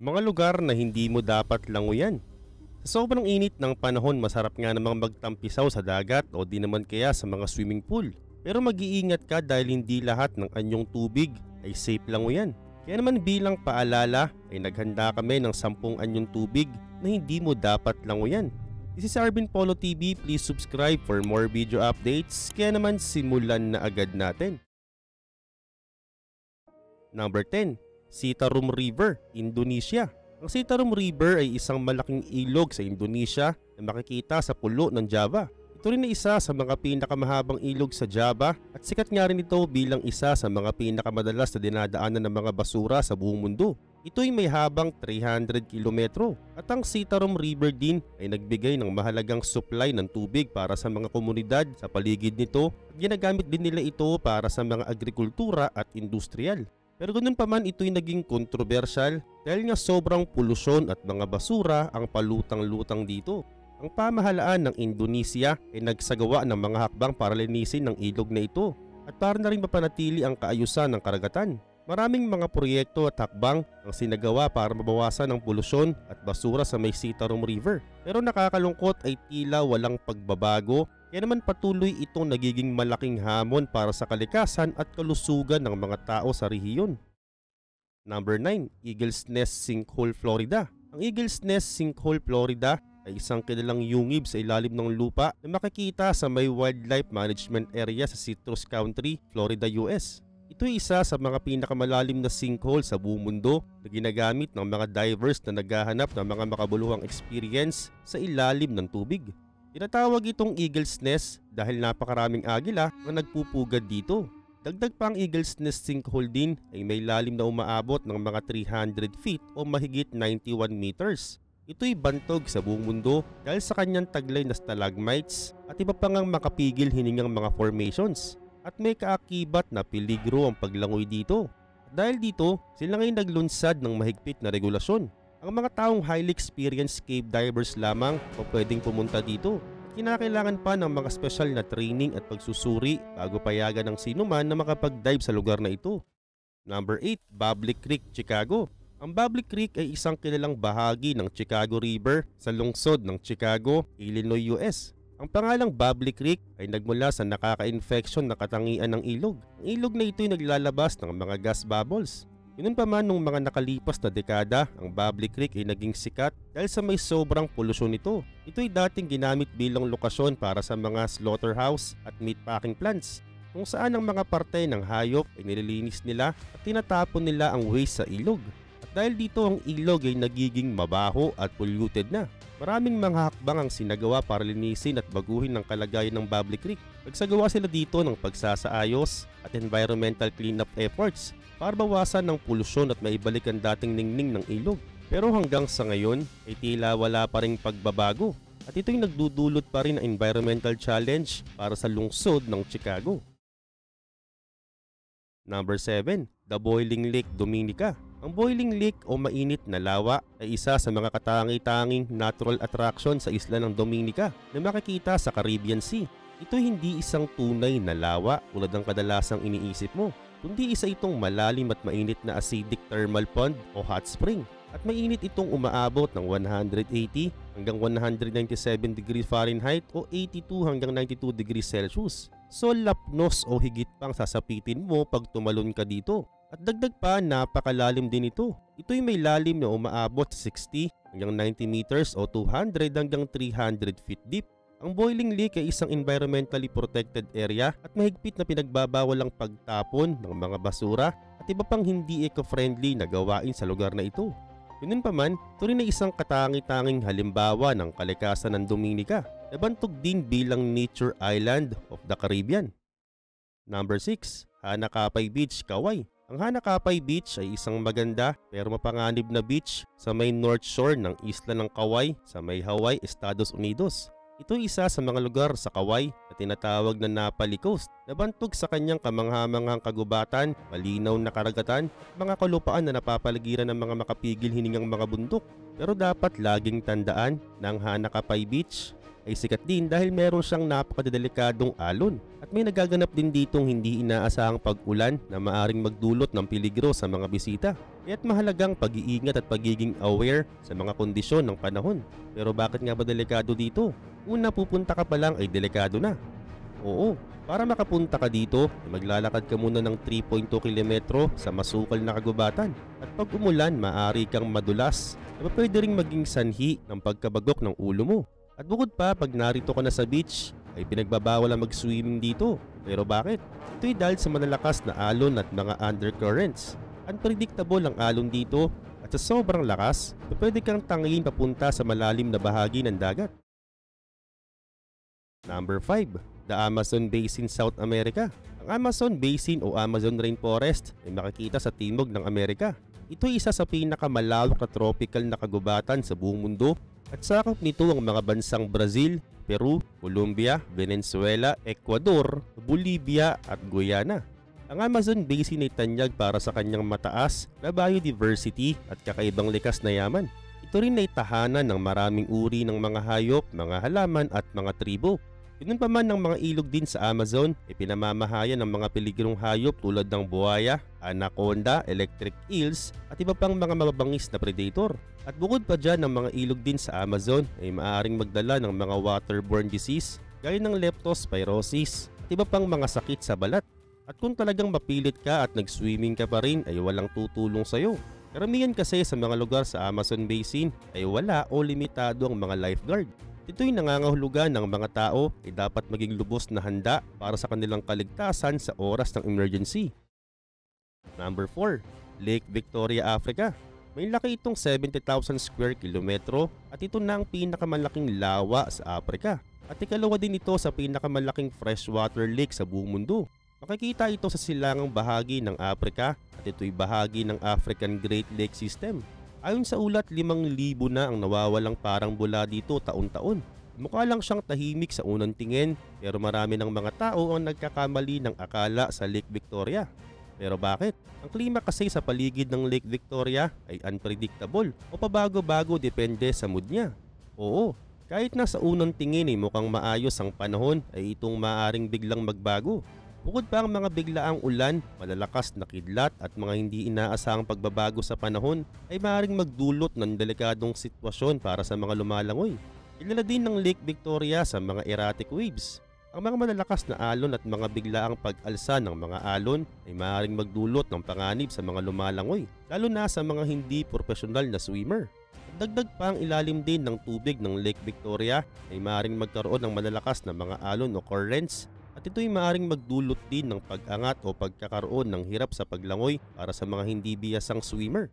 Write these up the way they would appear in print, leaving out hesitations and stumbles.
Mga lugar na hindi mo dapat languyan. Sa sobrang init ng panahon, masarap nga namang magtampisaw sa dagat o di naman kaya sa mga swimming pool. Pero mag-iingat ka dahil hindi lahat ng anyong tubig ay safe languyan. Kaya naman bilang paalala ay naghanda kami ng 10 anyong tubig na hindi mo dapat languyan. This is Arvin Polo TV. Please subscribe for more video updates. Kaya naman simulan na agad natin. Number 10. Citarum River, Indonesia. Ang Citarum River ay isang malaking ilog sa Indonesia na makikita sa pulo ng Java. Ito rin ay isa sa mga pinakamahabang ilog sa Java at sikat nga rin ito bilang isa sa mga pinakamadalas na dinadaanan ng mga basura sa buong mundo. Ito ay may habang 300 kilometro at ang Citarum River din ay nagbigay ng mahalagang supply ng tubig para sa mga komunidad sa paligid nito at ginagamit din nila ito para sa mga agrikultura at industrial. Pero ganun pa man, ito'y naging kontrobersyal dahil nga sobrang polusyon at mga basura ang palutang-lutang dito. Ang pamahalaan ng Indonesia ay nagsagawa ng mga hakbang para linisin ng ilog na ito at para na rin mapanatili ang kaayusan ng karagatan. Maraming mga proyekto at hakbang ang sinagawa para mabawasan ang polusyon at basura sa may Citarum River. Pero nakakalungkot ay tila walang pagbabago. Kaya naman patuloy itong nagiging malaking hamon para sa kalikasan at kalusugan ng mga tao sa rehiyon. Number 9. Eagle's Nest Sinkhole, Florida. Ang Eagle's Nest Sinkhole, Florida ay isang kilalang yungib sa ilalim ng lupa na makikita sa may wildlife management area sa Citrus Country, Florida, US. Ito ay isa sa mga pinakamalalim na sinkhole sa buong mundo na ginagamit ng mga divers na naghahanap ng mga makabuluhang experience sa ilalim ng tubig. Tinatawag itong Eagle's Nest dahil napakaraming agila ang nagpupugad dito. Dagdag pa ang Eagle's Nest Sinkhole din ay may lalim na umaabot ng mga 300 feet o mahigit 91 meters. Ito'y bantog sa buong mundo dahil sa kanyang taglay na stalagmites at iba pang makapigil hiningang mga formations. At may kaakibat na peligro ang paglangoy dito. At dahil dito, sila ngayon naglunsad ng mahigpit na regulasyon. Ang mga taong highly experienced cave divers lamang o pwedeng pumunta dito. Kinakailangan pa ng mga special na training at pagsusuri bago payagan ng sinuman na makapag-dive sa lugar na ito. Number 8. Bubbly Creek, Chicago. Ang Bubbly Creek ay isang kilalang bahagi ng Chicago River sa lungsod ng Chicago, Illinois, US. Ang pangalang Bubbly Creek ay nagmula sa nakaka-infection na katangian ng ilog. Ang ilog na ito ay naglalabas ng mga gas bubbles. Yun pa man, nung mga nakalipas na dekada, ang Bubbly Creek ay naging sikat dahil sa may sobrang polusyon nito. Ito ay dating ginamit bilang lokasyon para sa mga slaughterhouse at meatpacking plants, kung saan ang mga parte ng hayop ay nililinis nila at tinatapon nila ang waste sa ilog. At dahil dito ang ilog ay nagiging mabaho at polluted na. Maraming mga hakbang ang sinagawa para linisin at baguhin ang kalagayan ng Bubbly Creek. Nagsagawa sila dito ng pagsasaayos at environmental cleanup efforts para bawasan ng polusyon at maibalik ang dating ningning ng ilog. Pero hanggang sa ngayon ay tila wala pa ring pagbabago at ito'y nagdudulot pa rin ng environmental challenge para sa lungsod ng Chicago. Number 7. The Boiling Lake, Dominica. Ang Boiling Lake o mainit na lawa ay isa sa mga katangi-tanging natural attraction sa isla ng Dominica na makikita sa Caribbean Sea. Ito hindi isang tunay na lawa tulad ng kadalasang iniisip mo, kundi isa itong malalim at mainit na acidic thermal pond o hot spring. At mainit itong umaabot ng 180 hanggang 197 degrees Fahrenheit o 82 hanggang 92 degrees Celsius. So lapnos o higit pang sasapitin mo pag tumalon ka dito. At dagdag pa, napakalalim din ito. Ito'y may lalim na umaabot sa 60 hanggang 90 meters o 200 hanggang 300 feet deep. Ang Boiling Lake ay isang environmentally protected area at mahigpit na pinagbabawal ang pagtapon ng mga basura at iba pang hindi eco-friendly na gawain sa lugar na ito. Ganun pa man, ito rin ay isang katangi-tanging halimbawa ng kalikasan ng Dominica na bantog din bilang Nature Island of the Caribbean. Number 6. Hanakapay Beach, Kauai. Ang Hanakapay Beach ay isang maganda pero mapanganib na beach sa may North Shore ng isla ng Kauai sa may Hawaii, Estados Unidos. Ito ay isa sa mga lugar sa Kauai na tinatawag na Napali Coast na bantog sa kanyang kamanghamanghang kagubatan, malinaw na karagatan at mga kalupaan na napapaligiran ng mga makapigil hiningang mga bundok. Pero dapat laging tandaan na ang Hanakapay Beach ay sikat din dahil meron siyang napakadelikadong alon at may nagaganap din ditong hindi inaasahang pag-ulan na maaring magdulot ng peligro sa mga bisita. Kaya't mahalagang pag-iingat at pagiging aware sa mga kondisyon ng panahon. Pero bakit nga ba delikado dito? Una, pupunta ka pa lang ay delikado na. Oo, para makapunta ka dito, maglalakad ka muna ng 3.2 kilometro sa masukal na kagubatan. At pag umulan, maaari kang madulas na pwede ring maging sanhi ng pagkabagok ng ulo mo. At bukod pa, pag narito ka na sa beach, ay pinagbabawal ang mag-swimming dito. Pero bakit? Ito'y dahil sa malalakas na alon at mga undercurrents. Unpredictable ang alon dito at sa sobrang lakas, pwede kang tangin papunta sa malalim na bahagi ng dagat. Number 5. The Amazon Basin, South America. Ang Amazon Basin o Amazon Rainforest ay makikita sa timog ng Amerika. Ito ay isa sa pinakamalawak na tropical na kagubatan sa buong mundo at sakop nito ang mga bansang Brazil, Peru, Colombia, Venezuela, Ecuador, Bolivia at Guyana. Ang Amazon Basin ay tanyag para sa kanyang mataas na biodiversity at kakaibang likas na yaman. Ito rin ay tahanan ng maraming uri ng mga hayop, mga halaman at mga tribo. Ganun pa man ng mga ilog din sa Amazon, ipinamamahayan ng mga peligrong hayop tulad ng buhaya, anaconda, electric eels at iba pang mga mababangis na predator. At bukod pa dyan, ng mga ilog din sa Amazon ay maaaring magdala ng mga waterborne disease gaya ng leptospirosis at iba pang mga sakit sa balat. At kung talagang mapilit ka at nag-swimming ka pa rin ay walang tutulong sa'yo. Karamihan kasi sa mga lugar sa Amazon Basin ay wala o limitado ang mga lifeguard. Ito'y nangangahulugan ng mga tao ay dapat maging lubos na handa para sa kanilang kaligtasan sa oras ng emergency. Number 4. Lake Victoria, Africa. May laki itong 70,000 square kilometro at ito na ang pinakamalaking lawa sa Africa. At ikalawa din ito sa pinakamalaking freshwater lake sa buong mundo. Makikita ito sa silangang bahagi ng Africa at ito'y bahagi ng African Great Lake System. Ayon sa ulat, 5,000 na ang nawawalang parang bula dito taon-taon. Mukha lang siyang tahimik sa unang tingin pero marami ng mga tao ang nagkakamali ng akala sa Lake Victoria. Pero bakit? Ang klima kasi sa paligid ng Lake Victoria ay unpredictable o pabago-bago depende sa mood niya. Oo, kahit na sa unang tingin ay mukhang maayos ang panahon ay itong maaaring biglang magbago. Bukod pa ang mga biglaang ulan, malalakas na kidlat at mga hindi inaasahang pagbabago sa panahon ay maaaring magdulot ng delikadong sitwasyon para sa mga lumalangoy. Kilala din ng Lake Victoria sa mga erratic waves. Ang mga malalakas na alon at mga biglaang pag-alsa ng mga alon ay maaaring magdulot ng panganib sa mga lumalangoy, lalo na sa mga hindi profesional na swimmer. Dagdag pa ang ilalim din ng tubig ng Lake Victoria ay maaaring magkaroon ng malalakas na mga alon o currents at ito'y maaaring magdulot din ng pag-angat o pagkakaroon ng hirap sa paglangoy para sa mga hindi biyasang swimmer.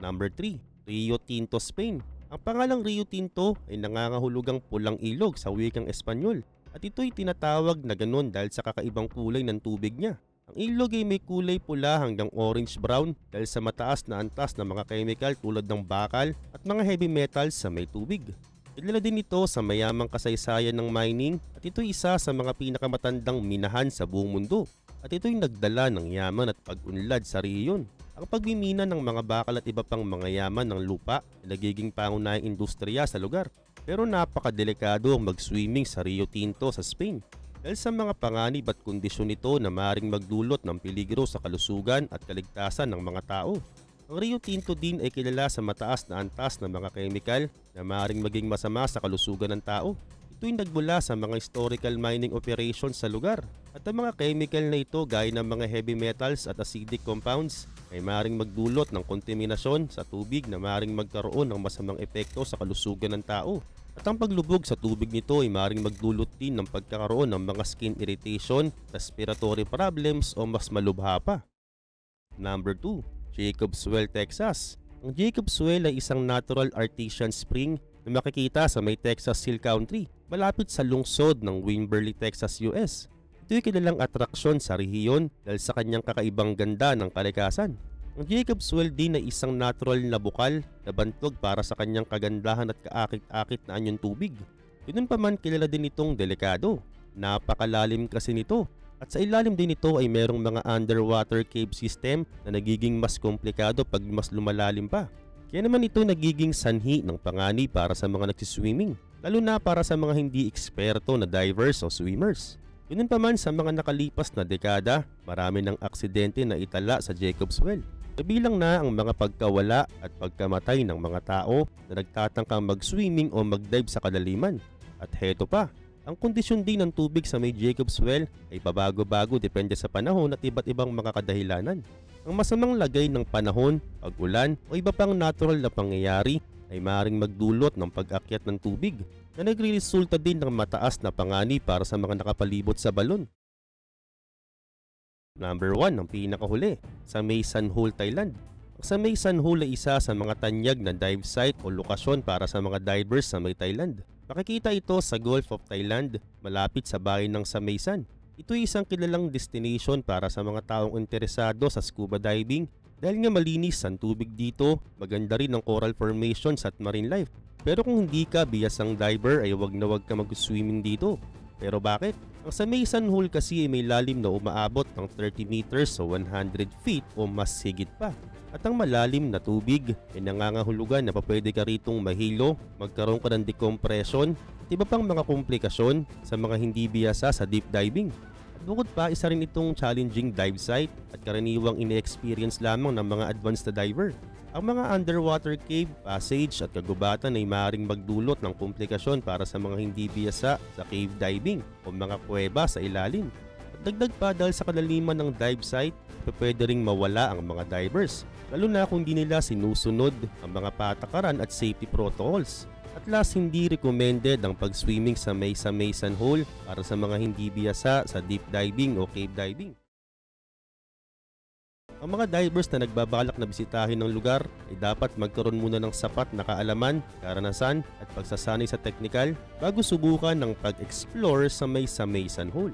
Number 3. Rio Tinto, Spain. Ang pangalang Rio Tinto ay nangangahulugang pulang ilog sa wikang Espanyol at ito'y tinatawag na ganon dahil sa kakaibang kulay ng tubig niya. Ang ilog ay may kulay pula hanggang orange-brown dahil sa mataas na antas ng mga chemical tulad ng bakal at mga heavy metals sa may tubig. Kilala din ito sa mayamang kasaysayan ng mining at ito'y isa sa mga pinakamatandang minahan sa buong mundo at ito'y nagdala ng yaman at pag-unlad sa rehiyon. Ang pagmimina ng mga bakal at iba pang mga yaman ng lupa ay nagiging pangunahing industriya sa lugar. Pero napakadelikado ang mag-swimming sa Rio Tinto sa Spain dahil sa mga panganib at kondisyon nito na maaaring magdulot ng peligro sa kalusugan at kaligtasan ng mga tao. Ang Rio Tinto din ay kilala sa mataas na antas ng mga chemical na maaaring maging masama sa kalusugan ng tao. Ito'y nagmula sa mga historical mining operations sa lugar at ang mga chemical na ito gaya ng mga heavy metals at acidic compounds ay maaaring magdulot ng kontaminasyon sa tubig na maaaring magkaroon ng masamang epekto sa kalusugan ng tao. At ang paglubog sa tubig nito ay maaaring magdulot din ng pagkakaroon ng mga skin irritation, respiratory problems o mas malubha pa. Number 2. Jacob's Well, Texas. Ang Jacob's Well ay isang natural artesian spring na makikita sa may Texas Hill Country, malapit sa lungsod ng Wimberley, Texas, US. Ito'y kilalang atraksyon sa rehiyon dahil sa kanyang kakaibang ganda ng kalikasan. Ang Jacob's Well din ay isang natural na bukal na bantog para sa kanyang kagandahan at kaakit-akit na anyong tubig. Ganun pa man, kilala din itong delikado. Napakalalim kasi nito. At sa ilalim din nito ay merong mga underwater cave system na nagiging mas komplikado pag mas lumalalim pa. Kaya naman ito nagiging sanhi ng panganib para sa mga nagsiswimming, lalo na para sa mga hindi eksperto na divers o swimmers. Ganun pa man sa mga nakalipas na dekada, marami ng aksidente na itala sa Jacob's Well. Kabilang na ang mga pagkawala at pagkamatay ng mga tao na nagtatangkang mag-swimming o mag-dive sa kadaliman. At heto pa, ang kondisyon din ng tubig sa may Jacob's Well ay pabago-bago depende sa panahon at iba't ibang mga kadahilanan. Ang masamang lagay ng panahon, pag-ulan o iba pang natural na pangyayari ay maaaring magdulot ng pag-akyat ng tubig na nagre-resulta din ng mataas na panganib para sa mga nakapalibot sa balon. Number 1, ang pinakahuli, sa Mae San Hole, Thailand. Ang sa Mae San Hole ay isa sa mga tanyag na dive site o lokasyon para sa mga divers sa may Thailand. Makikita ito sa Gulf of Thailand, malapit sa bayan ng Sa Mae San. Ito ay isang kilalang destination para sa mga taong interesado sa scuba diving dahil nga malinis ang tubig dito, maganda rin ang coral formations at marine life. Pero kung hindi ka biyasang diver ay wag na wag ka mag-swimming dito. Pero bakit? Ang Sa Mae San Hole kasi ay may lalim na umaabot ng 30 meters o 100 feet o mas higit pa. At ang malalim na tubig ay nangangahulugan na pwede ka ritong mahilo, magkaroon ka ng decompression at iba pang mga komplikasyon sa mga hindi biyasa sa deep diving. At bukod pa, isa rin itong challenging dive site at karaniwang ine-experience lamang ng mga advanced na diver. Ang mga underwater cave, passage at kagubatan ay maaaring magdulot ng komplikasyon para sa mga hindi biyasa sa cave diving o mga kuweba sa ilalim. At dagdag pa dahil sa kalaliman ng dive site, pwede ring mawala ang mga divers, lalo na kung di nila sinusunod ang mga patakaran at safety protocols. At last, hindi recommended ang pag-swimming sa Mae San Hole para sa mga hindi biyasa sa deep diving o cave diving. Ang mga divers na nagbabalak na bisitahin ng lugar ay dapat magkaroon muna ng sapat na kaalaman, karanasan at pagsasanay sa teknikal bago subukan ng pag-explore sa Mae San Hole.